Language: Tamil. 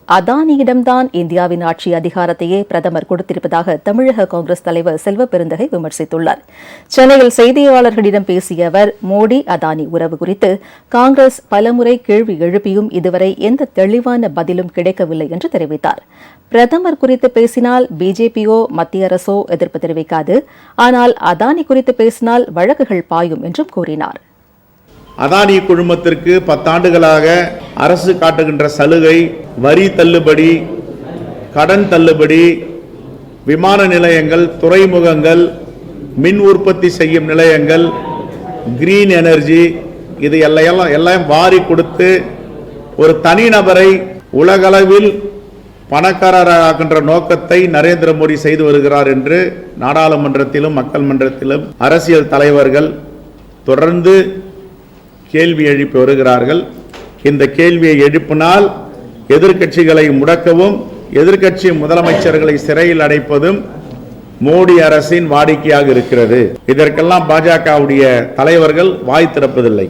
அதானியிடம்தான் இந்தியாவின் ஆட்சி அதிகாரத்தையே பிரதமர் கொடுத்திருப்பதாக தமிழக காங்கிரஸ் தலைவர் செல்வ பெருந்தகை விமர்சித்துள்ளார். சென்னையில் செய்தியாளர்களிடம் பேசிய அவர், மோடி அதானி உறவு குறித்து காங்கிரஸ் பலமுறை கேள்வி எழுப்பியும் இதுவரை எந்த தெளிவான பதிலும் கிடைக்கவில்லை என்று தெரிவித்தார். பிரதமர் குறித்து பேசினால் பிஜேபியோ மத்திய அரசோ எதிர்ப்பு தெரிவிக்காது, ஆனால் அதானி குறித்து பேசினால் வழக்குகள் பாயும் என்றும் கூறினார். அதானி குழுமத்திற்கு 10 ஆண்டுகளாக அரசு காட்டுகின்ற சலுகை, வரி தள்ளுபடி, கடன் தள்ளுபடி, விமான நிலையங்கள், துறைமுகங்கள், மின் உற்பத்தி செய்யும் நிலையங்கள், கிரீன் எனர்ஜி, இது எல்லாம் வாரி கொடுத்து ஒரு தனிநபரை உலகளவில் பணக்காரராகின்ற நோக்கத்தை நரேந்திர மோடி செய்து வருகிறார் என்று நாடாளுமன்றத்திலும் மக்கள் மன்றத்திலும் அரசியல் தலைவர்கள் தொடர்ந்து கேள்வி எழுப்பி வருகிறார்கள். இந்த கேள்வியை எழுப்பினால் எதிர்க்கட்சிகளை முடக்கவும் எதிர்க்கட்சி முதலமைச்சர்களை சிறையில் அடைப்பதும் மோடி அரசின் வாடிக்கையாக இருக்கிறது. இதற்கெல்லாம் பாஜகவுடைய தலைவர்கள் வாய் திறப்பதில்லை.